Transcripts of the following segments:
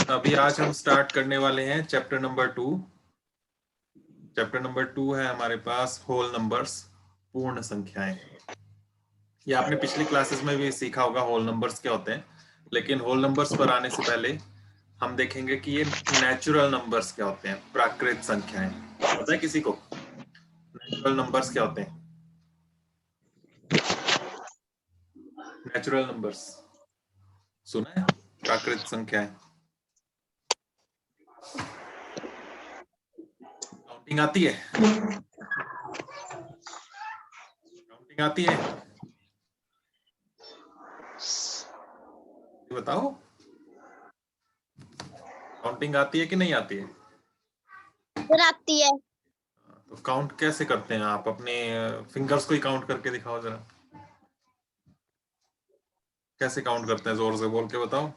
अभी आज हम स्टार्ट करने वाले हैं चैप्टर नंबर 2। चैप्टर नंबर 2 है हमारे पास होल नंबर्स, पूर्ण संख्याएं। ये आपने पिछली क्लासेस में भी सीखा होगा होल नंबर्स क्या होते हैं, लेकिन होल नंबर्स पर आने से पहले हम देखेंगे कि ये नेचुरल नंबर्स क्या होते हैं, प्राकृत संख्याएं। पता है किसी को नेचुरल नंबर्स क्या होते हैं? नेचुरल नंबर्स सुना है? प्राकृत संख्याएं काउंटिंग आती है? काउंटिंग आती है? ये बताओ, काउंटिंग आती है कि नहीं आती है? आती है। तो काउंट कैसे करते हैं आप? अपने फिंगर्स को ही काउंट करके दिखाओ जरा। कैसे काउंट करते हैं? जोर से बोल के बताओ।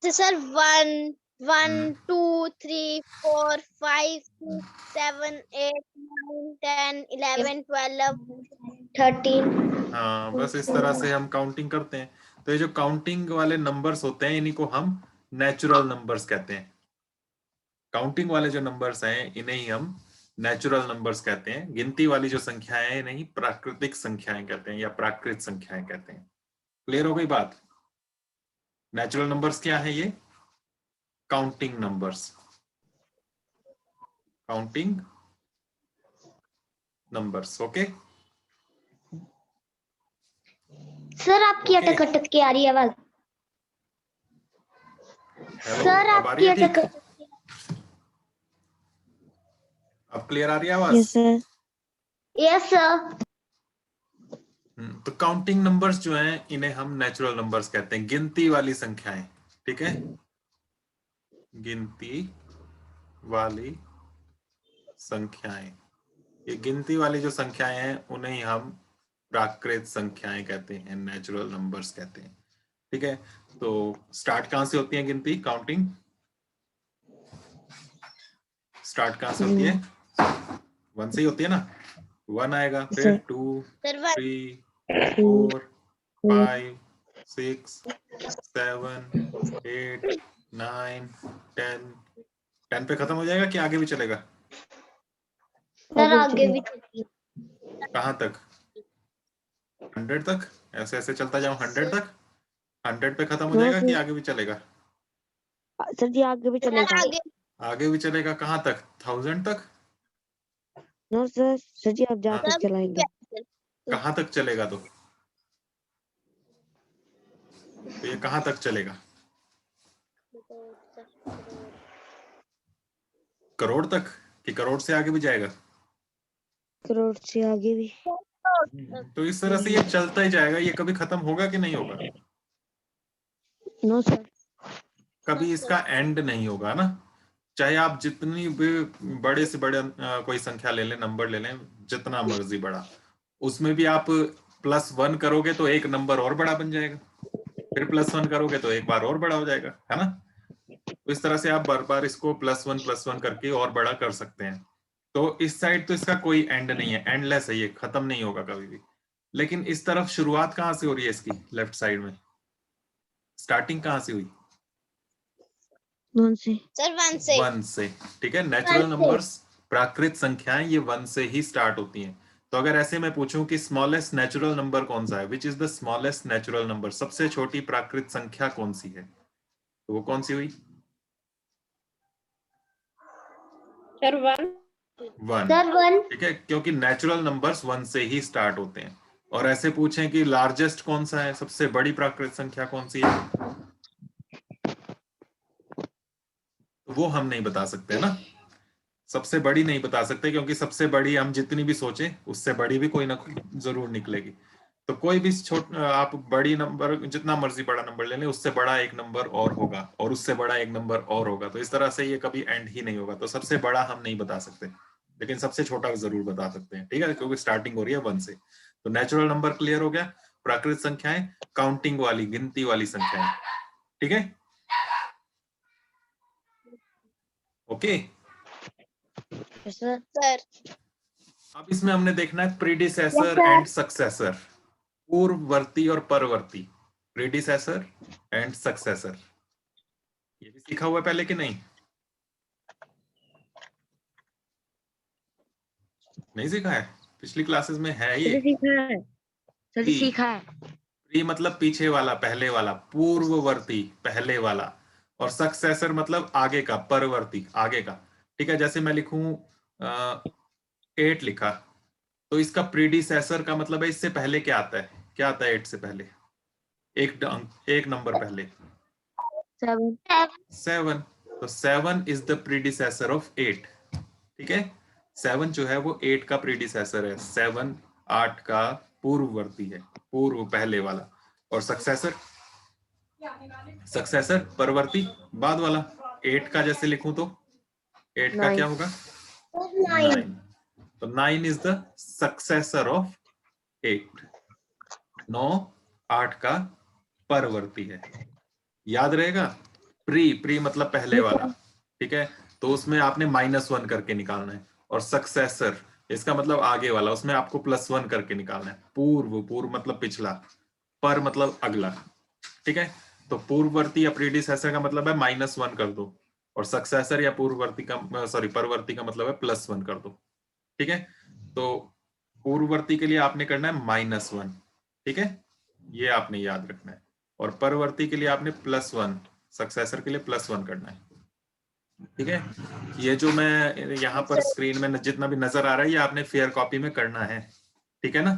सर 1 1 2 3 4 5 6 7 8 9 10 11 12 13। हाँ, बस इस तरह से हम काउंटिंग करते हैं। तो ये जो काउंटिंग वाले नंबर्स होते हैं इन्हीं को हम नेचुरल नंबर्स कहते हैं। काउंटिंग वाले जो नंबर्स हैं इन्हें ही हम नेचुरल नंबर्स कहते हैं। गिनती वाली जो संख्याएं हैं इन्हें ही प्राकृतिक संख्याएं कहते हैं या प्राकृत संख्याएं कहते हैं। क्लियर हो गई बात? नेचुरल नंबर्स क्या है? ये counting numbers, counting numbers. Okay sir आपकी अटक अटक के आ रही है आवाज। सर अब आ रही आपकी है अटक ठीक? अब क्लियर आ रही है आवाज? Yes sir. Yes sir. तो काउंटिंग नंबर्स जो हैं इन्हें हम नेचुरल नंबर्स कहते हैं, गिनती वाली संख्याएं। ठीक है, गिनती वाली संख्याएं। ये गिनती वाली जो संख्याएं हैं उन्हें ही हम प्राकृत संख्याएं कहते हैं, नेचुरल नंबर्स कहते हैं। ठीक है, तो स्टार्ट कहां से होती है गिनती, काउंटिंग? स्टार्ट कहां से होती है? 1 से ही होती है ना। 1 आएगा, फिर 2 3 4 5 6 7 8 9 10। 10 पे खत्म हो जाएगा कि आगे भी चलेगा? सर आगे भी। कहां तक? 100 तक? ऐसे ऐसे चलता जाऊं 100 तक? 100 पे खत्म हो जाएगा कि आगे भी चलेगा? सर जी आगे भी चलेगा। आगे भी चलेगा। कहां तक? 1000 तक? नो सर, सर जी आप जहाँ हाँ। तक चलाएंगे। कहां तक चलेगा? तो ये कहां तक चलेगा? करोड़ तक? कि करोड़ से आगे भी जाएगा? करोड़ से आगे भी। तो इस तरह से ये चलता ही जाएगा। ये कभी खत्म होगा कि नहीं होगा? No sir. कभी इसका एंड नहीं होगा ना। चाहे आप जितनी भी बड़े से बड़े कोई संख्या ले लें, नंबर ले लें, जितना मर्जी बड़ा, उसमें भी आप +1 करोगे तो एक नंबर और बड़ा बन जाएगा, फिर +1 करोगे तो एक बार और बड़ा हो जाएगा, है ना। तो इस तरह से आप बार बार इसको +1 करके और बड़ा कर सकते हैं। तो इस साइड तो इसका कोई एंड नहीं है, एंडलेस है, ये खत्म नहीं होगा कभी भी। लेकिन इस तरफ शुरुआत कहां से हो रही है इसकी? लेफ्ट साइड में स्टार्टिंग कहां से हुई? 1 से। सर 1 से। 1 से। ठीक है, नेचुरल नंबर्स, प्राकृत संख्याएं, ये 1 से ही स्टार्ट होती हैं। तो अगर ऐसे मैं पूछूं कि स्मॉलेस्ट नेचुरल नंबर कौन सा है, which is the smallest natural number, सबसे छोटी प्राकृत संख्या कौन सी है, तो वो कौन सी हुई? सर 1। 1। ठीक है, क्योंकि नेचुरल नंबर्स 1 से ही स्टार्ट होते हैं। और ऐसे पूछें कि लार्जेस्ट कौन सा है, सबसे बड़ी प्राकृत संख्या कौन सी है, तो वो हम नहीं बता सकते ना। सबसे बड़ी नहीं बता सकते, क्योंकि सबसे बड़ी हम जितनी भी सोचें उससे बड़ी भी कोई ना कोई जरूर निकलेगी। तो कोई भी आप बड़ी नंबर, जितना मर्जी बड़ा नंबर ले लें, उससे बड़ा एक नंबर और होगा, और उससे बड़ा एक नंबर और होगा। तो इस तरह से ये कभी एंड ही नहीं होगा। तो सबसे बड़ा हम नहीं बता सकते, लेकिन सबसे छोटा जरूर बता सकते हैं। ठीक है, क्योंकि स्टार्टिंग हो रही है 1 से। तो नेचुरल नंबर क्लियर हो गया, प्राकृत संख्याएं, काउंटिंग वाली, गिनती वाली संख्याएं। ठीक है, ओके। सर अब इसमें हमने देखना है प्रीडिसेसर एंड सक्सेसर, पूर्ववर्ती और परवर्ती। प्रीडिसेसर एंड सक्सेसर, ये भी सीखा हुआ है पहले कि नहीं? नहीं सीखा है? पिछली क्लासेस में है ये। सीखा है सर जी, प्री सीखा है। प्री मतलब पीछे वाला, पहले वाला, पूर्ववर्ती, पहले वाला। और सक्सेसर मतलब आगे का, परवर्ती, आगे का। ठीक है, जैसे मैं लिखूं 8 लिखा, तो इसका प्रीडिसेसर का मतलब है इससे पहले क्या आता है? क्या आता है 8 से पहले? एक नंबर पहले 7 7। तो 7 इज द प्रीडिसेसर ऑफ 8। ठीक है, 7 जो है वो 8 का प्रीडिसेसर है। 7 8 का पूर्ववर्ती है, पूर्व, पहले वाला। और सक्सेसर, सक्सेसर परवर्ती, बाद वाला। 8 का जैसे लिखूं तो 8 का 9 क्या होगा? 9। तो 9 इज द सक्सेसर ऑफ 8। 9 8 का परवर्ती है। याद रहेगा? प्री मतलब पहले वाला। ठीक है, तो उसमें आपने -1 करके निकालना है। और सक्सेसर, इसका मतलब आगे वाला, उसमें आपको +1 करके निकालना है। पूर्व मतलब पिछला, पर मतलब अगला। ठीक है, तो पूर्ववर्ती या प्रीडिसेसर का मतलब है -1 कर दो, और सक्सेसर या पूर्ववर्ती का, सॉरी, परवर्ती का मतलब है +1 कर दो। ठीक है, तो पूर्ववर्ती के लिए आपने करना है -1। ठीक है, ये आपने याद रखना है। और परवर्ती के लिए आपने +1, सक्सेसर के लिए +1 करना है। ठीक है, ये जो मैं यहाँ पर स्क्रीन में जितना भी नजर आ रहा है, ये आपने फेयर कॉपी में करना है। ठीक है ना?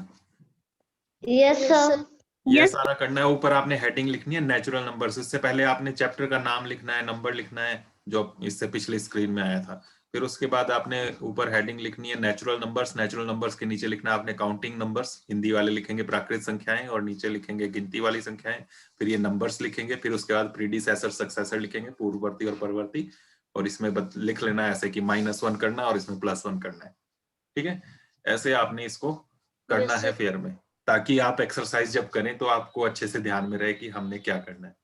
Yes sir. ये सारा करना है। ऊपर आपने हेडिंग लिखनी है नेचुरल नंबर्स। इससे पहले आपने चैप्टर का नाम लिखना है, नंबर लिखना है, जो इससे पिछली स्क्रीन में आया था। फिर उसके बाद आपने ऊपर हेडिंग लिखनी है नेचुरल नंबर्स। नेचुरल नंबर्स के नीचे लिखना है आपने काउंटिंग नंबर्स, हिंदी वाले लिखेंगे प्राकृत संख्याएं, और नीचे लिखेंगे गिनती वाली संख्याएं। फिर ये नंबर्स लिखेंगे। फिर उसके बाद प्रीडिसेसर सक्सेसर लिखेंगे, पूर्ववर्ती और परवर्ती। और इसमें लिख लेना है ऐसे कि -1 करना और इसमें +1 करना है। ठीक है, ऐसे आपने इसको करना है फेयर में, ताकि आप एक्सरसाइज जब करें तो आपको अच्छे से ध्यान में रहे कि हमने क्या करना है।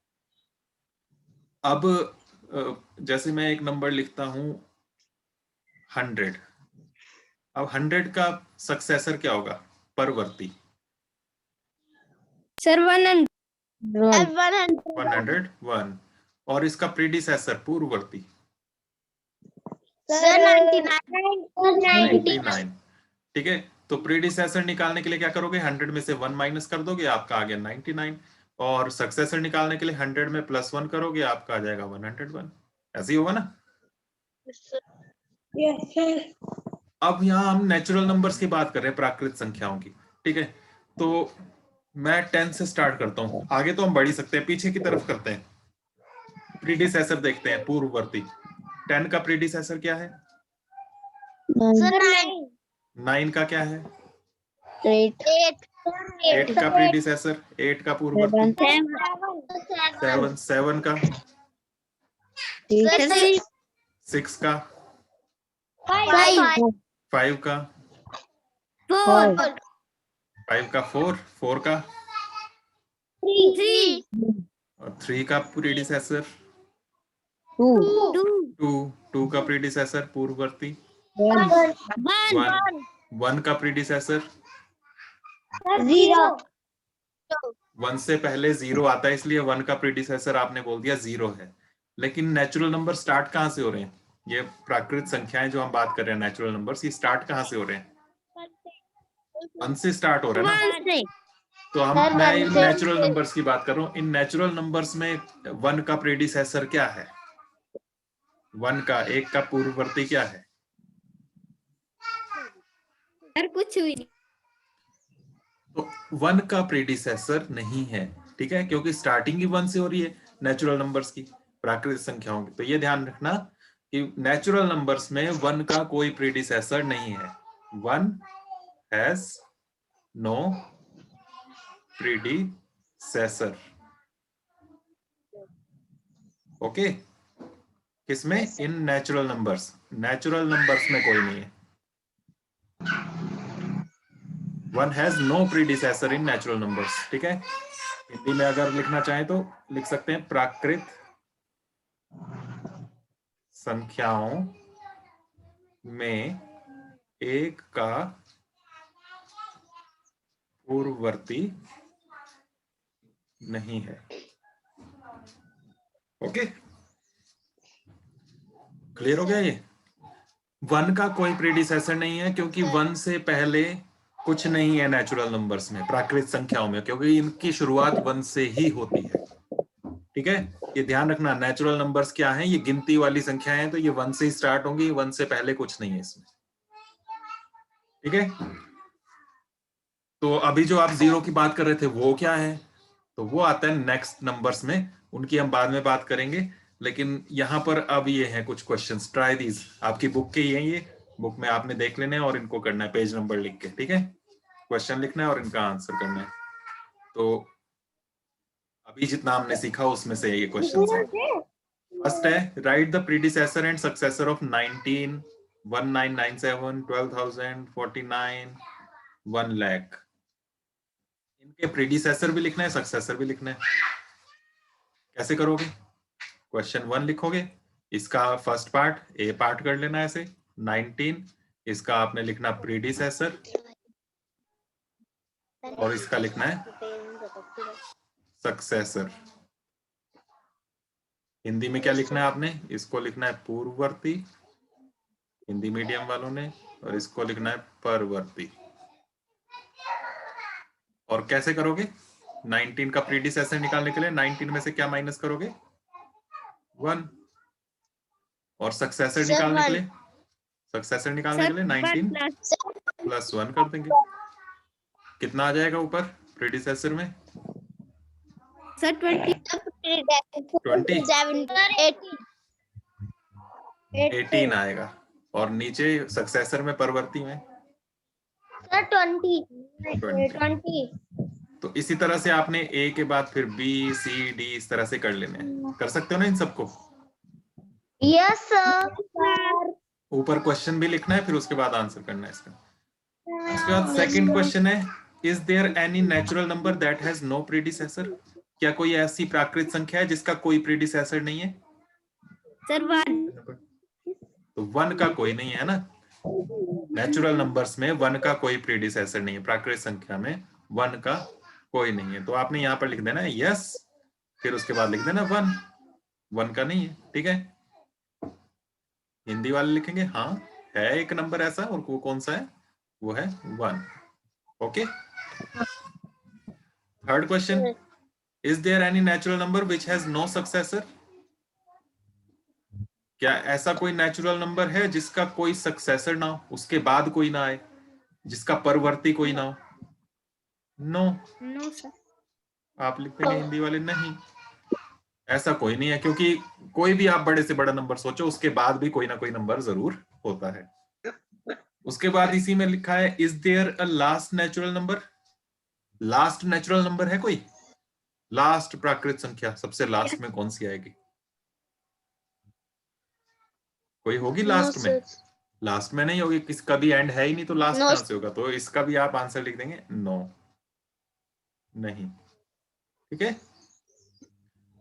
अब जैसे मैं एक नंबर लिखता हूं 100। अब 100 का सक्सेसर क्या होगा? परवर्ती। सर 100 101। और इसका प्रीडिसेसर, पूर्ववर्ती, सर 99 99। ठीक है, तो प्रीडिसेसर निकालने के लिए क्या करोगे? 100 में से 1 माइनस कर दोगे, आपका आ गया 99। और सक्सेसर निकालने के लिए 100 में +1 करोगे, आपका आ जाएगा 101। ऐसे ही होगा ना? Yes sir. अब यहाँ हम नेचुरल नंबर्स की बात कर रहे हैं, प्राकृत संख्याओं की। ठीक है, तो मैं 10 से स्टार्ट करता हूँ। आगे तो हम बढ़ ही सकते हैं, पीछे की तरफ करते हैं। प्रीडिसेसर देखते हैं, पूर्ववर्ती। 10 का प्रीडिसेसर क्या है? सर 9 9 का क्या है? 8 8 का प्रीडिसेसर, 8 का पूर्ववर्ती, 7 7 का, 6 का, 5 का, 5 का 4, 4 का, 3 और 3 का प्रीडिसेसर, 2 2 का प्रीडिसेसर, पूर्ववर्ती, 1 1 का प्रीडिसेसर, 0 1 से पहले 0 आता है, इसलिए 1 का प्रीडिसेसर आपने बोल दिया 0 है। लेकिन नेचुरल नंबर स्टार्ट कहाँ से हो रहे हैं? ये प्राकृत संख्याएं जो हम बात कर रहे हैं, नेचुरल नंबर्स, ये स्टार्ट कहाँ से हो रहे हैं? 1 से स्टार्ट हो रहा है ना? तो मैं इन नेचुरल नंबर्स की बात कर रहा हूँ। इन नेचुरल नंबर्स में 1 का प्रीडिसेसर क्या है? 1 का, 1 का पूर्ववर्ती क्या है? सर कुछ भी नहीं। तो 1 का प्रीडिसेसर नहीं है। ठीक है, क्योंकि स्टार्टिंग ही 1 से हो रही है नेचुरल नंबर्स की, प्राकृतिक संख्याओं की। तो ये ध्यान रखना कि नेचुरल नंबर्स में 1 का कोई प्रीडिसेसर नहीं है। 1 हैज नो प्रीडिसेसर। ओके, किसमें? In natural numbers. Natural numbers में कोई नहीं है। 1 has no predecessor in natural numbers. ठीक है, हिंदी में अगर लिखना चाहें तो लिख सकते हैं प्राकृत संख्याओं में 1 का पूर्ववर्ती नहीं है। ओके, क्लियर हो गया ये? 1 का कोई प्रीडिसेसर नहीं है क्योंकि 1 से पहले कुछ नहीं है नेचुरल नंबर्स में, प्राकृत संख्याओं में, क्योंकि इनकी शुरुआत 1 से ही होती है। ठीक है, ये ध्यान रखना। नेचुरल नंबर्स क्या हैं? ये गिनती वाली संख्याएं हैं, तो ये 1 से ही स्टार्ट होंगी, 1 से पहले कुछ नहीं है इसमें। ठीक है, तो अभी जो आप 0 की बात कर रहे थे वो क्या है? तो वो आता है नेक्स्ट नंबर्स में, उनकी हम बाद में बात करेंगे। लेकिन यहाँ पर अब ये हैं कुछ क्वेश्चंस, ट्राई दीज। आपकी बुक के ही हैं ये, बुक में आपने देख लेने हैं और इनको करना है पेज नंबर लिख के। ठीक है, क्वेश्चन लिखना है और इनका आंसर करना है। तो अभी जितना हमने सीखा उसमें से ये क्वेश्चंस हैं। फर्स्ट है, right the predecessor and successor of 19, 1997, 12,000, 49, 1 lakh. इनके प्रीडिसेसर भी लिखना है, सक्सेसर भी लिखना है। कैसे करोगे? क्वेश्चन 1 लिखोगे, इसका फर्स्ट पार्ट ए पार्ट कर लेना है ऐसे 19, इसका आपने लिखना प्रीडिसेसर और इसका लिखना है सक्सेसर। हिंदी में क्या लिखना है आपने? इसको लिखना है पूर्ववर्ती, हिंदी मीडियम वालों ने, और इसको लिखना है परवर्ती। और कैसे करोगे? 19 का प्रीडिसेसर निकालने के लिए 19 में से क्या माइनस करोगे? 1। और सक्सेसर निकालने के लिए, सक्सेसर निकालने के लिए 19 प्लस 1 कर देंगे। कितना आ जाएगा ऊपर प्रीडिसेसर में? सर 20 18 आएगा। और नीचे सक्सेसर में, परवर्ती में सर 20। तो इसी तरह से आपने ए के बाद फिर बी सी डी इस तरह से कर लेने हैं। कर सकते हो ना इन सबको? Yes sir. ऊपर क्वेश्चन भी लिखना है, फिर उसके बाद आंसर करना है इसका। उसके बाद सेकंड क्वेश्चन है, is there any natural number that has no predecessor? क्या कोई ऐसी प्राकृत संख्या है जिसका कोई प्रीडिसेसर नहीं है? सर 1। तो 1 का कोई नहीं है ना। नेचुरल नंबर्स में 1 का कोई प्रीडिसेसर नहीं है, प्राकृत संख्या में 1 का कोई नहीं है। तो आपने यहाँ पर लिख देना है यस, फिर उसके बाद लिख देना 1 का नहीं है। ठीक है, हिंदी वाले लिखेंगे हाँ है एक नंबर ऐसा, और वो कौन सा है? वो है 1। Okay, third question, is there any natural number which has no successor? क्या ऐसा कोई नेचुरल नंबर है जिसका कोई सक्सेसर ना हो, उसके बाद कोई ना आए, जिसका परवर्ती कोई ना हो? नो। No sir. आप लिख देंगे हिंदी वाले नहीं, ऐसा कोई नहीं है, क्योंकि कोई भी आप बड़े से बड़ा नंबर सोचो उसके बाद भी कोई ना कोई नंबर जरूर होता है। उसके बाद इसी में लिखा है, is there a last natural number? Last natural number है कोई? लास्ट प्राकृत संख्या सबसे लास्ट में कौन सी आएगी? कोई होगी लास्ट में? लास्ट में नहीं होगी, किसका भी एंड है ही नहीं, तो लास्ट कहां से होगा? तो इसका भी आप आंसर लिख देंगे नो, नहीं। ठीक है,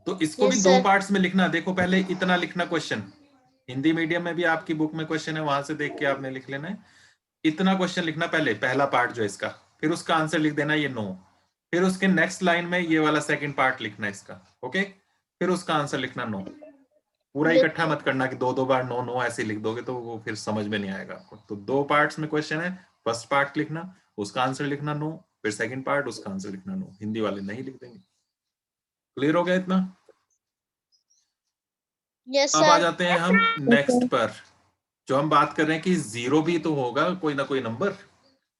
तो इसको भी 2 पार्ट्स में लिखना। देखो पहले इतना लिखना क्वेश्चन, हिंदी मीडियम में भी आपकी बुक में क्वेश्चन है, वहां से देख के आपने लिख लेना है। इतना क्वेश्चन लिखना पहले, पहला पार्ट जो है इसका, फिर उसका आंसर लिख देना ये नो, फिर उसके नेक्स्ट लाइन में ये वाला सेकंड पार्ट लिखना इसका। ओके, फिर उसका आंसर लिखना नो। पूरा इकट्ठा मत करना कि 2 बार नो नो ऐसे लिख दोगे तो वो फिर समझ में नहीं आएगा आपको। तो 2 पार्ट्स में क्वेश्चन है, फर्स्ट पार्ट लिखना, उसका आंसर लिखना नो, फिर सेकंड पार्ट उसका आंसर लिखना नो। हिंदी वाले नहीं लिख देंगे। क्लियर हो गया इतना? यस अब आ सर। जाते हैं हम नेक्स्ट पर, जो हम बात कर रहे हैं कि 0 भी तो होगा कोई ना कोई नंबर,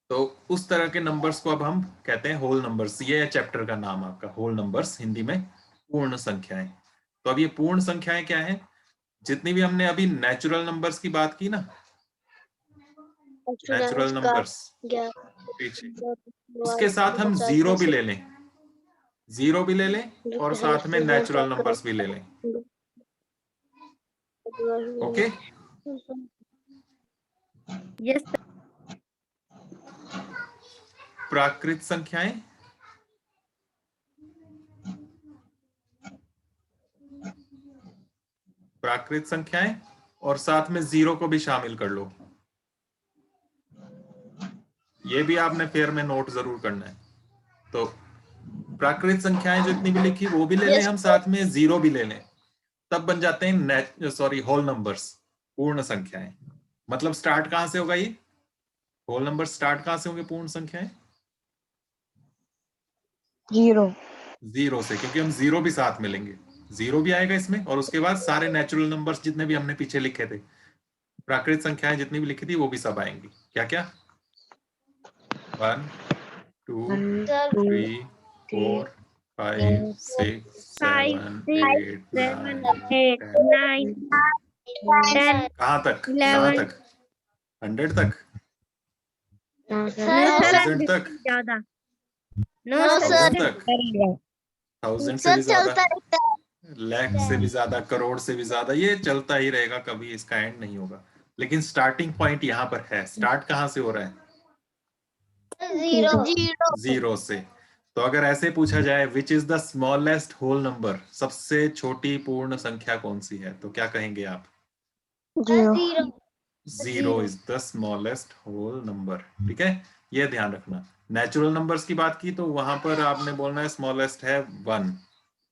तो उस तरह के नंबर्स को अब हम कहते हैं होल नंबर्स। ये है चैप्टर का नाम आपका, होल नंबर्स, हिंदी में पूर्ण संख्याएं। तो अब ये पूर्ण संख्याएं क्या है? जितनी भी हमने अभी नेचुरल नंबर्स की बात की ना, नेचुरल नंबर्स पीछे, उसके साथ हम 0 भी ले लें, 0 भी ले लें और साथ में नेचुरल नंबर्स भी ले लें। Okay, yes sir. प्राकृत संख्याएं, प्राकृत संख्याएं और साथ में 0 को भी शामिल कर लो। ये भी आपने फेयर में नोट जरूर करना है। तो प्राकृत संख्याएं जितनी भी लिखी वो भी ले लें हम, साथ में जीरो भी ले लें, तब बन जाते हैं होल नंबर्स, पूर्ण संख्याएं। मतलब स्टार्ट कहां से होगा, ये होल नंबर स्टार्ट कहां से होंगे पूर्ण संख्याएं? जीरो से, क्योंकि हम जीरो भी साथ में लेंगे, जीरो भी आएगा इसमें, और उसके बाद सारे नेचुरल नंबर्स जितने भी हमने पीछे लिखे थे, प्राकृत संख्याएं जितनी भी लिखी थी वो भी सब आएंगी। क्या क्या? 1 2 3 4 5 6 7 8 9 10। कहां तक? 100 तक? सर 1000 तक? ज्यादा। नो 1000 सर, तक? 1000 से सर भी ज्यादा? चलता रहता है। लाख से भी ज्यादा? करोड़ से भी ज्यादा? ये चलता ही रहेगा, कभी इसका एंड नहीं होगा। लेकिन स्टार्टिंग पॉइंट यहाँ पर है। स्टार्ट कहाँ से हो रहा है? जीरो। जीरो से। तो अगर ऐसे पूछा जाए which is the smallest whole number, सबसे छोटी पूर्ण संख्या कौन सी है, तो क्या कहेंगे आप? Zero. Zero is the smallest whole number. ठीक है, ये ध्यान रखना। नेचुरल नंबर्स की बात की तो वहां पर आपने बोलना है स्मॉलेस्ट है 1,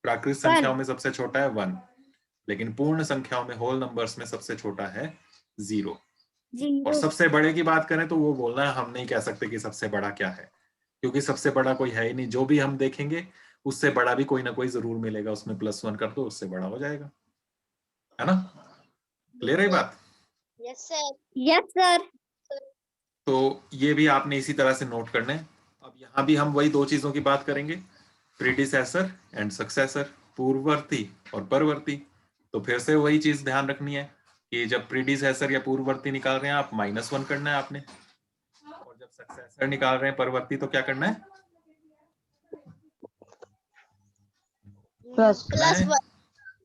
प्राकृत संख्याओं में सबसे छोटा है 1, लेकिन पूर्ण संख्याओं में होल नंबर्स में सबसे छोटा है 0। और सबसे बड़े की बात करें तो वो बोलना है, हम नहीं कह सकते कि सबसे बड़ा क्या है, क्योंकि सबसे बड़ा कोई है ही नहीं। जो भी हम देखेंगे उससे बड़ा भी कोई ना कोई जरूर मिलेगा, उसमें +1 कर दो, उससे बड़ा हो जाएगा, है ना? क्लियर है बात? Yes sir. Yes sir. तो ये भी आपने इसी तरह से नोट करना है। अब यहाँ भी हम वही दो चीजों की बात करेंगे, प्रीडिसेसर एंड सक्सेसर, पूर्ववर्ती और परवर्ती। तो फिर से वही चीज ध्यान रखनी है कि जब प्रीडिसेसर या पूर्ववर्ती निकाल रहे हैं आप -1 करना है आपने, और जब सक्सेसर निकाल रहे हैं परवर्ती तो क्या करना है?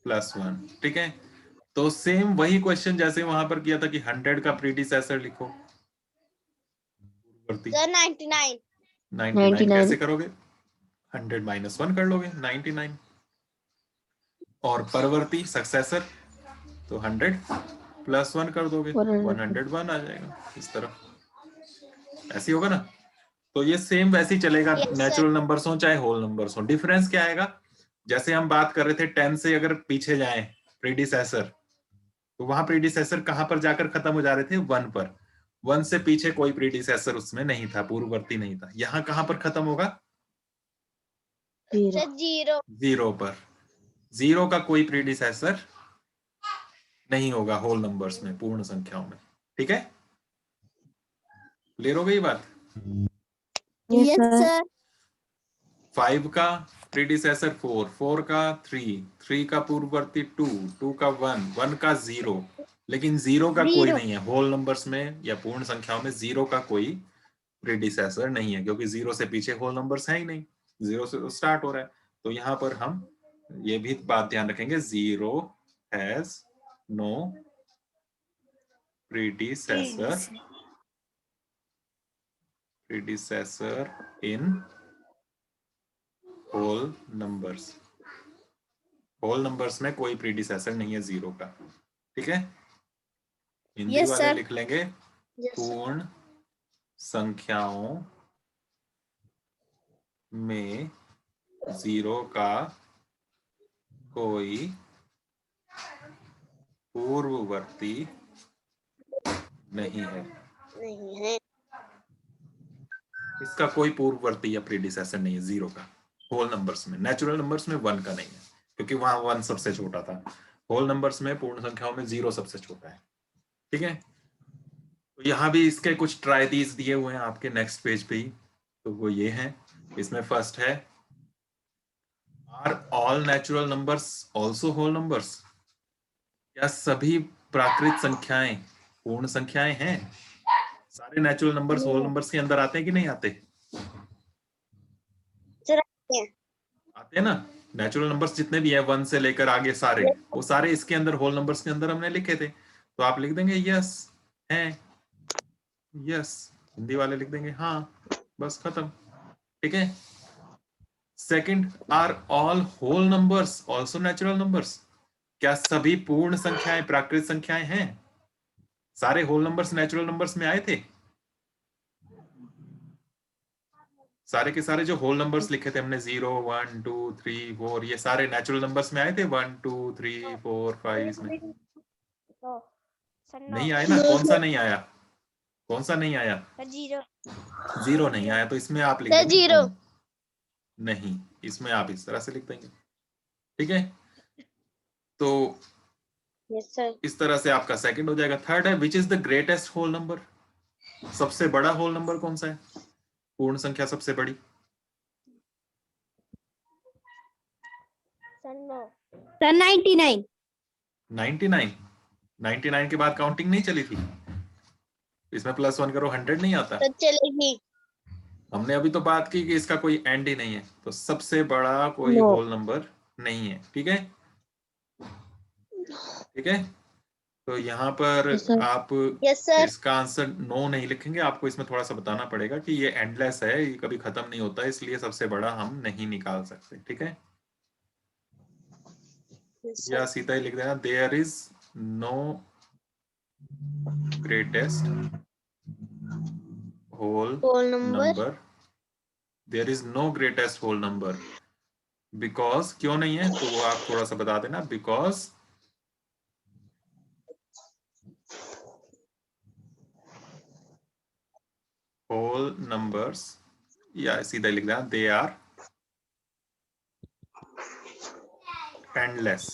+1। ठीक है, तो सेम वही क्वेश्चन जैसे वहां पर किया था कि 100 का प्रीडिसेसर लिखो, पूर्ववर्ती। सर 99। 99 कैसे करोगे? 100 -1 कर लोगे, 99। और परवर्ती सक्सेसर तो 100 +1 कर दोगे, 101 आ जाएगा इस तरफ। ऐसे होगा ना? तो ये सेम वैसे ही चलेगा, नेचुरल नंबर्स हो चाहे होल नंबर्स हो। डिफरेंस क्या आएगा? जैसे हम बात कर रहे थे 10 से अगर पीछे जाएं प्रीडिसेसर, तो वहां प्रीडिसेसर कहां पर जाकर खत्म हो जा रहे थे? 1 पर। 1 से पीछे कोई प्रीडिसेसर उसमें नहीं था, पूर्ववर्ती नहीं था। यहाँ कहां पर खत्म होगा? जीरो। 0 पर। 0 का कोई प्रीडिसेसर नहीं होगा होल नंबर्स में, पूर्ण संख्याओं में। ठीक है, क्लियर हो गई बात? Yes sir. 5 का प्रीडिसेसर 4, 4 का 3, 3 का पूर्ववर्ती 2, 2 का 1, 1 का 0। लेकिन 0 का कोई नहीं है होल नंबर्स में या पूर्ण संख्याओं में, 0 का कोई प्रीडिसेसर नहीं है, क्योंकि 0 से पीछे होल नंबर्स है ही नहीं, 0 से तो स्टार्ट हो रहा है। तो यहां पर हम ये भी बात ध्यान रखेंगे, 0 has no predecessor in whole numbers। Whole numbers में कोई प्रीडिसेसर नहीं है 0 का। ठीक है, हिंदी Yes, वाले sir. लिख लेंगे पूर्ण संख्याओं में 0 का कोई पूर्ववर्ती नहीं है। इसका कोई पूर्ववर्ती या प्रीडिसेसर नहीं है 0 का, होल नंबर्स में। नेचुरल नंबर्स में 1 का नहीं है, क्योंकि वहां 1 सबसे छोटा था। होल नंबर्स में, पूर्ण संख्याओं में 0 सबसे छोटा है। ठीक है, तो यहाँ भी इसके कुछ ट्रायदीज दिए हुए हैं आपके नेक्स्ट पेज पे ही, तो वो ये हैं। इसमें फर्स्ट है, are all natural numbers also whole numbers? क्या सभी प्राकृत संख्याएं पूर्ण संख्याएं हैं? सारे नेचुरल नंबर्स होल नंबर्स के अंदर आते हैं कि नहीं आते? आते हैं ना। नेचुरल नंबर्स जितने भी है 1 से लेकर आगे सारे, वो सारे इसके अंदर होल नंबर्स के अंदर हमने लिखे थे। तो आप लिख देंगे यस हैं, यस, हिंदी वाले लिख देंगे हाँ, बस खत्म। ठीक है। Second, are all whole numbers also natural numbers? क्या सभी पूर्ण संख्याएं प्राकृत संख्याएं हैं? सारे होल नंबर्स नेचुरल नंबर्स में आए थे? सारे के सारे जो होल नंबर्स लिखे थे हमने 0 1 2 3 4 ये सारे नेचुरल नंबर्स में आए थे 1 2 3 4 5 इसमें नहीं आए ना। कौन सा नहीं आया? कौन सा नहीं आया? 0 नहीं आया, तो इसमें आप लिख सर देंगे 0 नहीं, इसमें आप इस तरह से लिख देंगे। ठीक है, तो यस सर इस तरह से आपका सेकंड हो जाएगा। थर्ड है which is the greatest whole number. सबसे बड़ा होल नंबर कौन सा है? पूर्ण संख्या सबसे बड़ी। सर 99। 99। 99 के बाद काउंटिंग नहीं चली थी, इसमें +1 करो 100 नहीं आता। तो चलेगी हमने अभी तो बात की कि इसका कोई एंड ही नहीं है, तो सबसे बड़ा कोई No. होल नंबर नहीं है। ठीक है, ठीक है, तो यहाँ पर Yes, sir. आप यस सर इसका आंसर नो नहीं लिखेंगे, आपको इसमें थोड़ा सा बताना पड़ेगा कि ये एंडलेस है, ये कभी खत्म नहीं होता, इसलिए सबसे बड़ा हम नहीं निकाल सकते। ठीक है, या सीधा ही लिख देना there is no greatest whole whole number number. There is no greatest whole number because, क्यों नहीं है तो वो आप थोड़ा सा बता देना। बिकॉज होल नंबर्स, या सीधा लिख देना दे आर एंडलेस।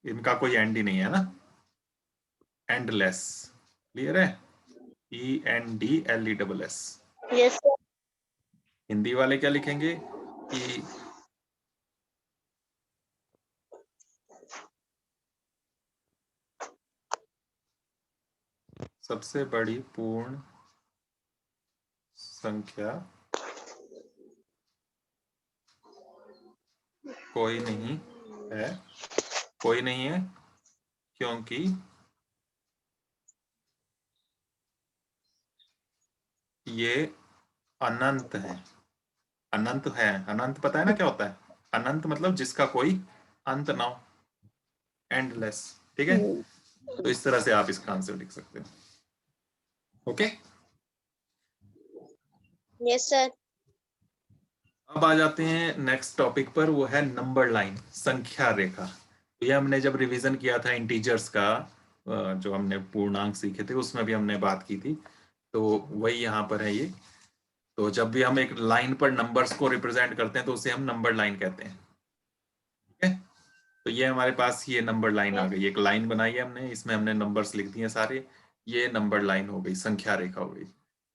इनका कोई एंड ही नहीं है ना, एंडलेस। क्लियर है? ENDLESS। यस सर हिंदी वाले क्या लिखेंगे कि सबसे बड़ी पूर्ण संख्या कोई नहीं है, कोई नहीं है क्योंकि ये अनंत है। अनंत है, अनंत पता है ना क्या होता है? अनंत मतलब जिसका कोई अंत ना हो, एंडलेस। ठीक है, तो इस तरह से आप इसका आंसर लिख सकते हो। ओके, यस सर अब आ जाते हैं नेक्स्ट टॉपिक पर, वो है नंबर लाइन, संख्या रेखा। तो ये हमने जब रिवीजन किया था इंटीजर्स का, जो हमने पूर्णांक सीखे थे उसमें भी हमने बात की थी, तो वही यहाँ पर है ये। तो जब भी हम एक लाइन पर नंबर्स को रिप्रेजेंट करते हैं तो उसे हम नंबर लाइन कहते हैं। ठीक है, तो ये हमारे पास ये नंबर लाइन आ गई, एक लाइन बनाई है हमने, इसमें हमने नंबर्स लिख दिए सारे, ये नंबर लाइन हो गई, संख्या रेखा हो गई।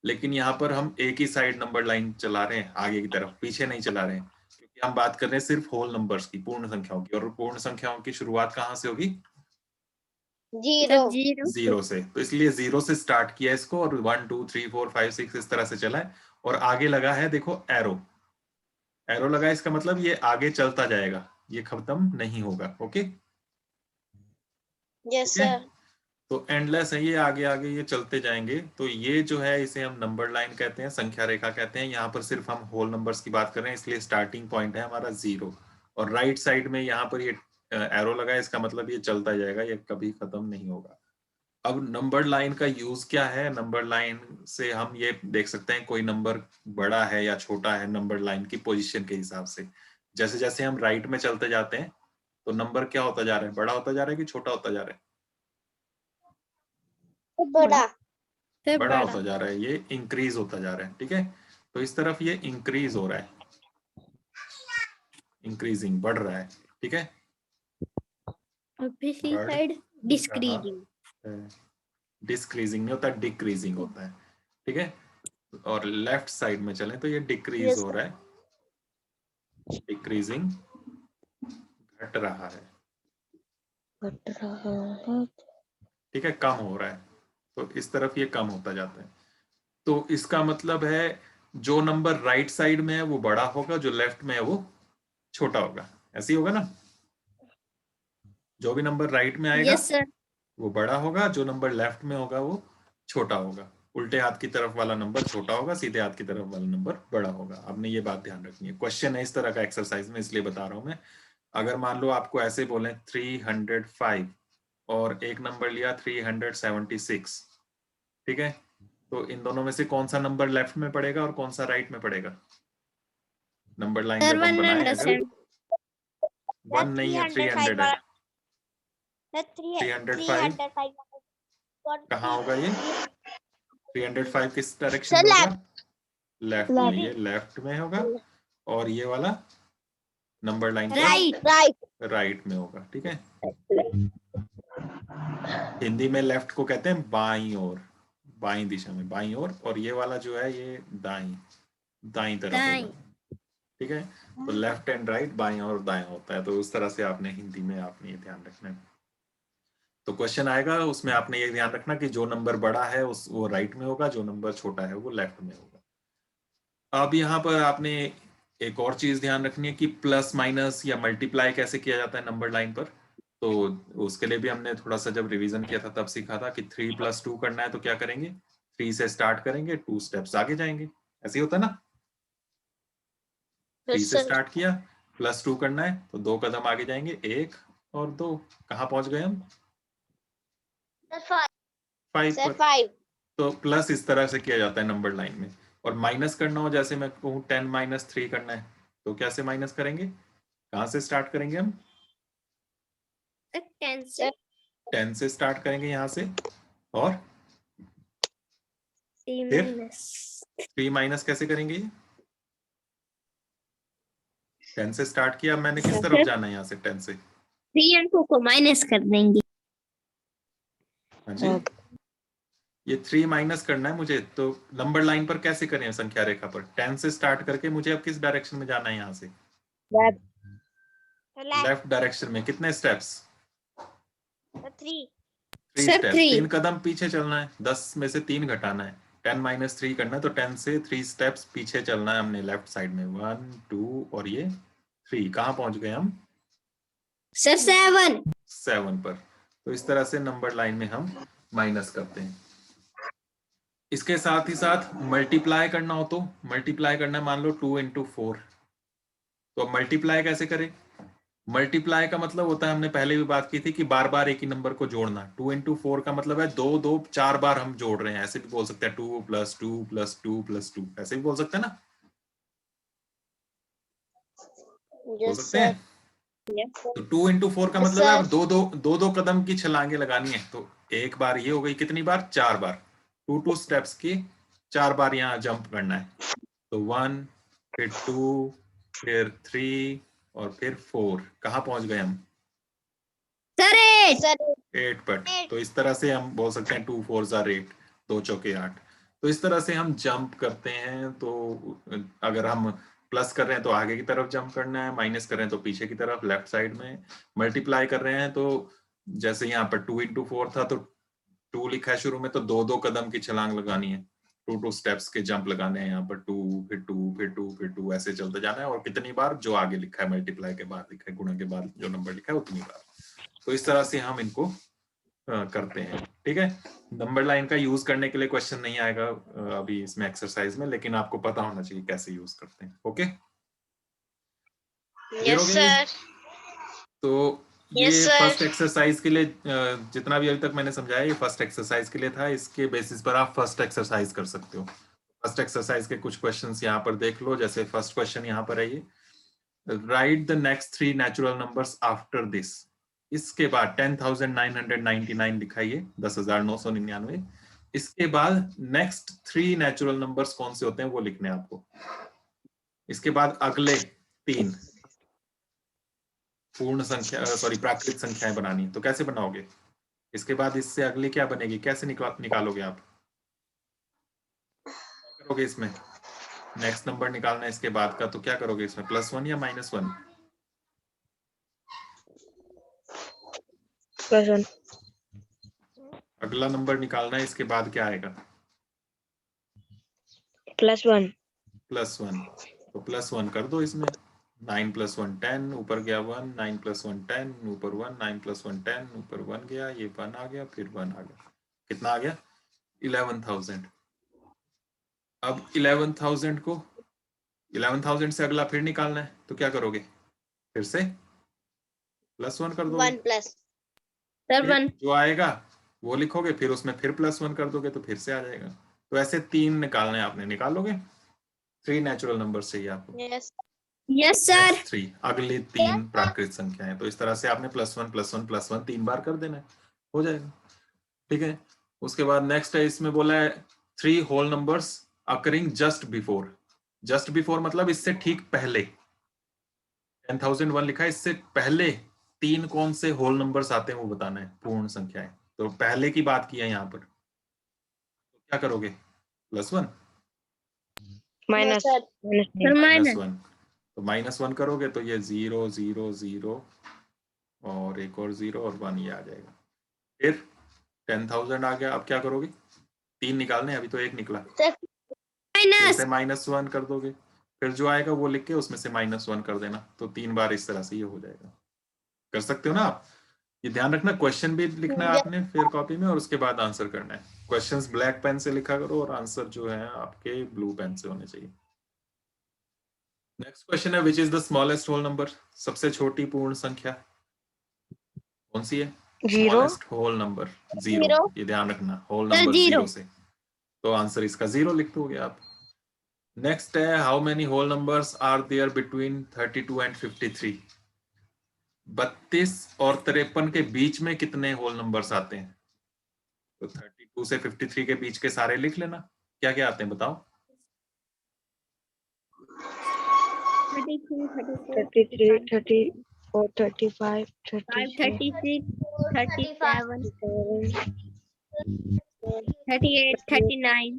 लेकिन यहाँ पर हम एक ही साइड नंबर लाइन चला रहे हैं, आगे की तरफ, पीछे नहीं चला रहे हैं, क्योंकि हम बात कर रहे हैं सिर्फ होल नंबर्स की, पूर्ण संख्याओं की, और पूर्ण संख्याओं की शुरुआत कहाँ से होगी? 0 0 से। तो इसलिए 0 से स्टार्ट किया इसको, और 1 2 3 4 5 6 इस तरह से चला है, और आगे लगा है देखो एरो, एरो लगा है, इसका मतलब ये आगे चलता जाएगा, ये खत्म नहीं होगा। ओके, यस ठीक है, सर तो एंडलेस है, ये आगे आगे ये चलते जाएंगे। तो ये जो है इसे हम नंबर लाइन कहते हैं, संख्या रेखा कहते हैं। यहाँ पर सिर्फ हम होल नंबर्स की बात कर रहे हैं, इसलिए स्टार्टिंग पॉइंट है हमारा 0, और राइट साइड में यहाँ पर ये एरो लगा है, इसका मतलब ये चलता जाएगा, ये कभी खत्म नहीं होगा। अब नंबर लाइन का यूज क्या है? नंबर लाइन से हम ये देख सकते हैं कोई नंबर बड़ा है या छोटा है, नंबर लाइन की पोजीशन के हिसाब से। जैसे जैसे हम राइट में चलते जाते हैं तो नंबर क्या होता जा रहा है? बड़ा होता जा रहा है कि छोटा होता जा रहा है? बड़ा बड़ा होता जा रहा है, ये इंक्रीज होता जा रहा है। ठीक है, तो इस तरफ ये इंक्रीज हो रहा है, इंक्रीजिंग, बढ़ रहा है। ठीक है, और पिछली बढ़ साइड डिस्क्रीजिंग। डिस्क्रीजिंग नहीं होता, डिक्रीजिंग होता है। ठीक है, और लेफ्ट साइड में चलें तो ये डिक्रीज यस हो रहा है, डिक्रीजिंग, घट रहा है। ठीक है, कम हो रहा है, तो इस तरफ ये कम होता जाता है। तो इसका मतलब है जो नंबर राइट साइड में है वो बड़ा होगा, जो लेफ्ट में है वो छोटा होगा। ऐसे ही होगा ना, जो भी नंबर राइट में आएगा यस सर। वो बड़ा होगा, जो नंबर लेफ्ट में होगा वो छोटा होगा। उल्टे हाथ की तरफ वाला नंबर छोटा होगा, सीधे हाथ की तरफ वाला नंबर बड़ा होगा। आपने ये बात ध्यान रखनी है। क्वेश्चन है इस तरह का एक्सरसाइज में, इसलिए बता रहा हूं मैं। अगर मान लो आपको ऐसे बोले 305 और एक नंबर लिया 376, ठीक है, तो इन दोनों में से कौन सा नंबर लेफ्ट में पड़ेगा और कौन सा राइट में पड़ेगा? नंबर लाइन Sir, जब हम बनाए अगर 107. 1 नहीं है 300 है। 305 कहाँ होगा ये? 305 किस डायरेक्शन में होगा? लेफ्ट में। ये लेफ्ट में होगा और ये वाला नंबर लाइन पर Right. राइट में होगा। ठीक है, हिंदी में लेफ्ट को कहते हैं बाईं ओर, बाईं दिशा में, बाईं ओर, और ये वाला जो है ये दाईं तरफ दाईं। होगा। ठीक है, तो लेफ्ट एंड राइट, बाईं और दाएं होता है। तो उस तरह से आपने हिंदी में आपने ये ध्यान रखना है। तो क्वेश्चन आएगा उसमें आपने ये ध्यान रखना कि जो नंबर बड़ा है उस वो राइट में होगा, जो नंबर छोटा है वो लेफ्ट में होगा। अब यहाँ पर आपने एक और चीज ध्यान रखनी है कि प्लस माइनस या मल्टीप्लाई कैसे किया जाता है नंबर लाइन पर। तो उसके लिए भी हमने थोड़ा सा जब रिवीजन किया था तब सीखा था कि 3 + 2 करना है तो क्या करेंगे, 3 से स्टार्ट करेंगे, 2 स्टेप्स आगे जाएंगे। ऐसे ही होता है ना, 3 से स्टार्ट किया, +2 करना है तो 2 कदम आगे जाएंगे, 1 और 2, कहाँ पहुंच गए हम? 5 पर। तो प्लस इस तरह से किया जाता है नंबर लाइन में। और माइनस करना हो, जैसे मैं कहूँ 10 - 3 करना है तो कैसे माइनस करेंगे, कहाँ से स्टार्ट करेंगे हम? 10 से स्टार्ट करेंगे यहाँ से, और फिर 3 माइनस कैसे करेंगे? 10 से स्टार्ट किया मैंने, किस तरफ जाना है यहाँ से 10 से? 3 और 2 को माइनस कर देंगे। हाँ जी, ये 3 माइनस करना है मुझे, तो नंबर लाइन पर कैसे करें संख्या रेखा पर? 10 से स्टार्ट करके मुझे अब किस डायरेक्शन में जाना है यहाँ से? लेफ्ट डायरेक्शन में। कितने स्टेप्स? 3 स्टेप्स। 3 कदम पीछे चलना है, 10 में से 3 घटाना है, 10 - 3 करना है, तो 10 से 3 स्टेप्स पीछे चलना है हमने लेफ्ट साइड में, 1 2 और ये 3। कहाँ पहुंच गए हम? सर 7 पर। तो इस तरह से नंबर लाइन में हम माइनस करते हैं। इसके साथ ही साथ मल्टीप्लाई करना हो तो मल्टीप्लाई करना है, मान लो 2 × 4, तो मल्टीप्लाई कैसे करें? मल्टीप्लाई का मतलब होता है, हमने पहले भी बात की थी कि बार बार एक ही नंबर को जोड़ना। 2 × 4 का मतलब है 2 2 4 बार हम जोड़ रहे हैं। ऐसे भी बोल सकते हैं 2 + 2 + 2 + 2, ऐसे भी बोल सकते हैं ना, बोल सकते हैं। तो 2 × 4 का मतलब है दो दो कदम की छलांगे लगानी है। तो एक बार ये हो गई, कितनी बार? 4 बार। 2 स्टेप्स की 4 बार यहाँ जंप करना है। तो 1, फिर 2, फिर 3 और फिर 4। कहाँ पहुंच गए हम? सर 8 पर। तो इस तरह से हम बोल सकते हैं 2 4 = 8, 2 चौके 8। तो इस तरह से हम जंप करते हैं। तो अगर हम प्लस कर रहे हैं तो आगे की तरफ जंप करना है, माइनस कर रहे हैं तो पीछे की तरफ लेफ्ट साइड में, मल्टीप्लाई कर रहे हैं तो जैसे यहाँ पर 2 × 4 था तो 2 लिखा है शुरू में, तो 2 2 कदम की छलांग लगानी है, 2 2 स्टेप्स के जंप लगाने हैं यहाँ पर, 2 फिर 2 फिर 2 फिर 2, ऐसे चलते जाना है। और कितनी बार? जो आगे लिखा है, मल्टीप्लाई के बाद लिखा है, गुणा के बाद जो नंबर लिखा है उतनी बार। तो इस तरह से हम इनको करते हैं। ठीक है, नंबर लाइन का यूज करने के लिए क्वेश्चन नहीं आएगा अभी इसमें एक्सरसाइज में, लेकिन आपको पता होना चाहिए कैसे यूज करते हैं। Okay, yes sir. तो ये फर्स्ट एक्सरसाइज के लिए जितना भी अभी तक मैंने समझाया ये फर्स्ट एक्सरसाइज के लिए था। इसके बेसिस पर आप फर्स्ट एक्सरसाइज कर सकते हो। फर्स्ट एक्सरसाइज के कुछ क्वेश्चंस यहाँ पर देख लो। जैसे फर्स्ट क्वेश्चन यहाँ पर है ये, right the next 3 natural numbers after this. इसके बाद 10,999 लिखाइए, 10,999। इसके बाद नेक्स्ट 3 नेचुरल नंबर्स कौन से होते हैं वो लिखने हैं आपको। इसके बाद अगले 3 पूर्ण संख्या, सॉरी प्राकृत संख्याएं बनानी है। तो कैसे बनाओगे? इसके बाद इससे अगली क्या बनेगी, कैसे निकालोगे आप? करोगे इसमें नेक्स्ट नंबर निकालना है इसके बाद का, तो क्या करोगे इसमें, +1 या -1? +1। अगला नंबर निकालना है, इसके बाद क्या आएगा? +1। +1। तो +1 कर दो इसमें। 9 + 1 10, ऊपर गया 1, 9 + 1 10, ऊपर 1, 9 + 1 10, ऊपर 1 गया, ये 1 आ गया, फिर 1 आ गया। कितना आ गया? 11,000। अब 11,000 को 11,000 से अगला फिर निकालना है, तो क्या करोगे? फिर से +1 कर दोगे। 1+। सर 1 जो आएगा वो लिखोगे, फिर उसमें फिर +1 कर दोगे तो फिर से आ जाएगा। तो ऐसे 3 निकालने आपने, निकाल लोगे। 3 नेचुरल नंबर चाहिए आपको। Yes yes sir. नेक्स्ट 3 अगली 3 प्राकृत संख्याएं। तो इस तरह से आपने +1 +1 +1 3 बार कर देना है, हो जाएगा। ठीक है, उसके बाद नेक्स्ट है, इसमें बोला है 3 whole numbers occurring just before. Just before मतलब इससे ठीक पहले। 10,001 लिखा है, इससे पहले 3 कौन से होल नंबर्स आते हैं वो बताना है, पूर्ण संख्याएं। तो पहले की बात की है यहाँ पर, तो क्या करोगे? +1 माइनस सर माइनस। -1, तो -1 करोगे तो ये 0 0 0 और एक और 0 और 1 ये आ जाएगा। फिर 10,000 आ गया, अब क्या करोगे? 3 निकालने, अभी तो 1 निकला, फिर माइनस। से -1 कर दोगे, फिर जो आएगा वो लिख के उसमें से -1 कर देना। तो 3 बार इस तरह से ये हो जाएगा। कर सकते हो ना आप? ये ध्यान रखना, क्वेश्चन भी लिखना है आपने फिर कॉपी में, और उसके बाद आंसर करना है। क्वेश्चंस ब्लैक पेन से लिखा करो और आंसर जो है आपके ब्लू पेन से होने चाहिए। नेक्स्ट क्वेश्चन है, which is the smallest whole number? सबसे छोटी पूर्ण संख्या कौन सी है? 0 स्मॉलेस्ट होल नंबर 0। ये ध्यान रखना, होल सर, नंबर 0 0 से, तो आंसर इसका 0 लिख दोगे आप। नेक्स्ट है, how many whole numbers are there between 32 and 53? 32 और 53 के बीच में कितने होल नंबर्स आते हैं? तो 32 से 53 के बीच के सारे लिख लेना। क्या क्या आते हैं बताओ? 32, 33 34 35 35, 36 36, 37, 38, 39,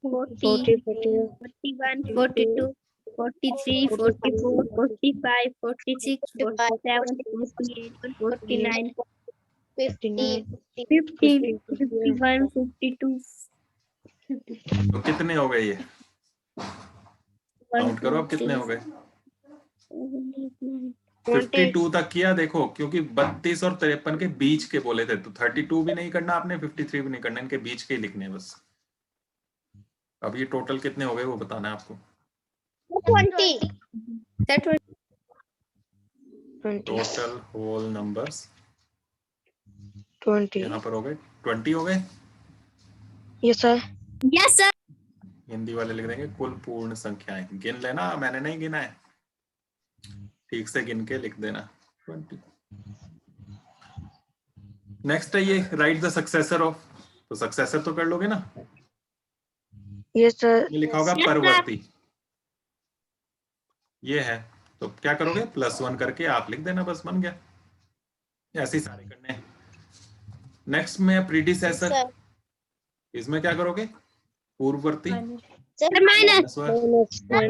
40, 41, 42, 43, 44, 45, 46, 47, 48, 49, 50, 50, 51, 52. तो कितने हो गए ये? काउंट करो अब कितने हो गए। 52 तक किया, देखो क्योंकि 32 और 53 के बीच के बोले थे, तो 32 भी नहीं करना आपने, 53 भी नहीं करना, इनके बीच के ही लिखने हैं बस। अब ये टोटल कितने हो गए वो बताना है आपको। 20, टोटल होल नंबर्स 20 यहाँ पर हो गए 20 हो गए। Yes sir yes sir. Hindi वाले लिख देंगे कुल पूर्ण संख्याएं। गिन लेना, मैंने नहीं गिना है, ठीक से गिन के लिख देना 20। नेक्स्ट है ये, राइट द सक्सेसर ऑफ। तो सक्सेसर तो कर लोगे ना, यस सर ये लिखा होगा Yes, sir. परवर्ती, ये है। तो क्या करोगे? +1 करके आप लिख देना, बस बन गया। ऐसे ही सारे करने हैं। नेक्स्ट में प्रीडिसेसर, सर इसमें क्या करोगे? पूर्ववर्ती सर माइनस। तो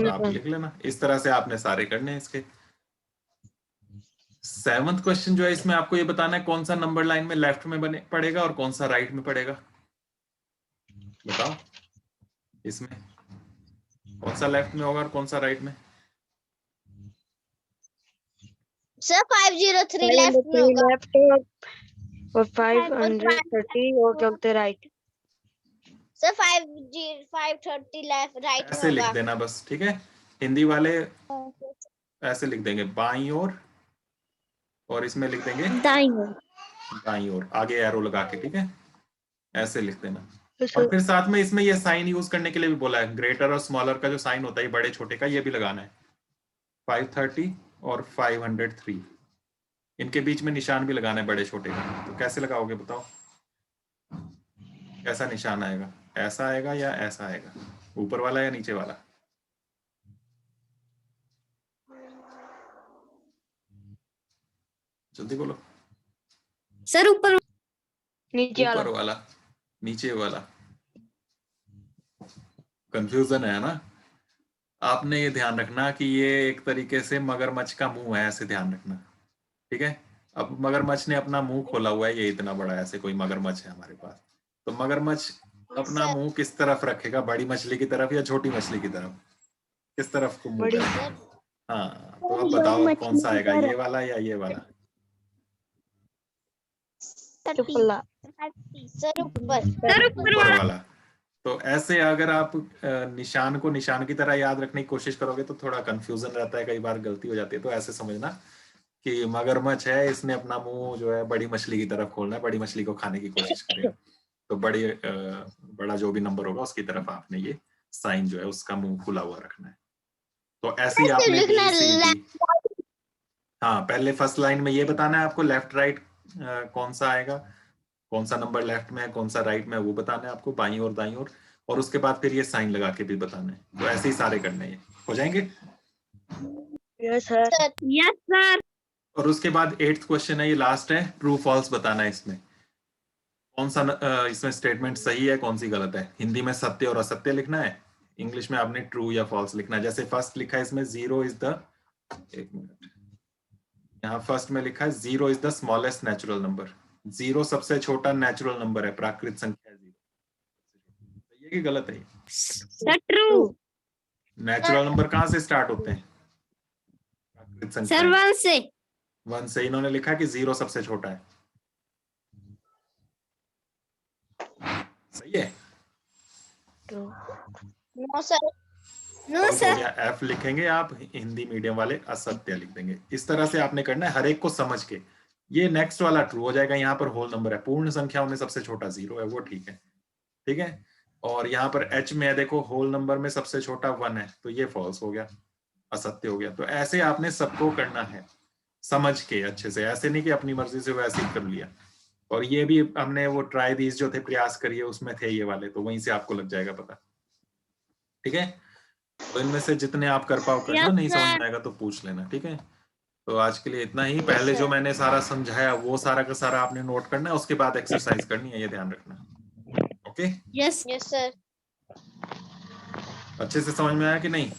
आप लिख लेना। इस तरह से आपने सारे करने हैं इसके। 7th क्वेश्चन जो है, इसमें आपको ये बताना है कौन सा नंबर लाइन में लेफ्ट में बने पड़ेगा और कौन सा राइट में पड़ेगा। बताओ इसमें कौन सा लेफ्ट में होगा और कौन सा राइट में? सर 503 लेफ्ट में होगा। लेफ्ट और 530 और चलते राइट। सर 530 लेफ्ट राइट में ऐसे लिख होगा। देना बस, ठीक है। हिंदी वाले ऐसे लिख देंगे बाईं ओर, और इसमें लिख देंगे दाईं ओर। दाईं ओर, आगे एरो लगा के, ठीक है, ऐसे लिख देना। यस और सर फिर साथ में इसमें ये साइन यूज करने के लिए भी बोला है, ग्रेटर और स्मॉलर का जो साइन होता है बड़े छोटे का, ये भी लगाना है। 530 और 503 इनके बीच में निशान भी लगाना है बड़े छोटे का। तो कैसे लगाओगे बताओ? कैसा निशान आएगा? ऐसा आएगा या ऐसा आएगा? ऊपर वाला या नीचे वाला? जल्दी बोलो। सर ऊपर। नीचे वाला। ऊपर वाला, नीचे वाला। कंफ्यूजन है ना? आपने ये ध्यान रखना कि ये एक तरीके से मगरमच्छ का मुंह है, ऐसे ध्यान रखना, ठीक है। अब मगरमच्छ ने अपना मुंह खोला हुआ है, ये इतना बड़ा, ऐसे कोई मगरमच्छ है हमारे पास, तो मगरमच्छ अपना मुंह किस तरफ रखेगा? बड़ी मछली की तरफ या छोटी मछली की तरफ? किस तरफ को मुंह बड़ी। करेगा? हाँ, तो अब बताओ अब कौन सा आएगा, ये वाला या ये वाला? चुपला। सर ऊपर। सर ऊपर ऊपर वाला। वाला। तो ऐसे अगर आप निशान को निशान की तरह याद रखने की कोशिश करोगे तो थोड़ा कंफ्यूजन रहता है, कई बार गलती हो जाती है। तो ऐसे समझना कि मगरमच्छ है, इसने अपना मुंह जो है बड़ी मछली की तरफ खोलना है, बड़ी मछली को खाने की कोशिश करेगा। तो बड़ा जो भी नंबर होगा उसकी तरफ आपने ये साइन जो है उसका मुंह खुला हुआ रखना है। तो ऐसे ही ऐसे आपने लिखना है, ABCD, हाँ पहले फर्स्ट लाइन में ये बताना है आपको लेफ्ट राइट कौन सा आएगा, कौन सा नंबर लेफ्ट में है कौन सा राइट में है वो बताना है आपको, बाईं और दाईं और उसके बाद फिर ये साइन लगा के भी बताना है। तो ऐसे ही सारे करने हैं, हो जाएंगे। Yes sir. Yes sir. और उसके बाद 8th क्वेश्चन है, ये लास्ट है, ट्रू फॉल्स बताना है। इसमें कौन सा इसमें स्टेटमेंट सही है कौन सी गलत है। हिंदी में सत्य और असत्य लिखना है, इंग्लिश में आपने ट्रू या फॉल्स लिखना है। जैसे फर्स्ट लिखा है इसमें 0 इज द, एक मिनट, यहाँ फर्स्ट में लिखा है 0 is the smallest natural number. 0 सबसे छोटा नेचुरल नंबर है, प्राकृत संख्या है 0। सही है कि गलत है? Sir true. नेचुरल नंबर कहाँ से स्टार्ट होते हैं? प्राकृत सर संख्या 1 से। 1 से। इन्होंने लिखा कि 0 सबसे छोटा है। सही है? No sir. नो फॉल्स हो सर। गया। F लिखेंगे आप, हिंदी मीडियम वाले असत्य लिख देंगे। इस तरह से आपने करना है हर एक को समझ के। ये नेक्स्ट वाला ट्रू हो जाएगा, यहाँ पर होल नंबर है, पूर्ण संख्याओं में सबसे छोटा 0 है, वो ठीक है, ठीक है। और यहाँ पर H में है देखो, होल नंबर में सबसे छोटा 1 है, तो ये फॉल्स हो गया, असत्य हो गया। तो ऐसे आपने सबको करना है समझ के अच्छे से, ऐसे नहीं कि अपनी मर्जी से वैसे ही कर लिया। और ये भी हमने वो ट्राई दीज जो थे, प्रयास करिए, उसमें थे ये वाले, तो वहीं से आपको लग जाएगा पता, ठीक है। तो इनमें से जितने आप कर पाओ करना, Yes, नहीं समझ sir. में आएगा तो पूछ लेना, ठीक है। तो आज के लिए इतना ही। पहले जो मैंने सारा समझाया वो सारा का सारा आपने नोट करना है, उसके बाद एक्सरसाइज करनी है, ये ध्यान रखना। Okay, yes yes sir. अच्छे से समझ में आया कि नहीं?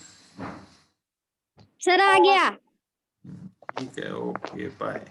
सर आ गया। ठीक है, ओके बाय।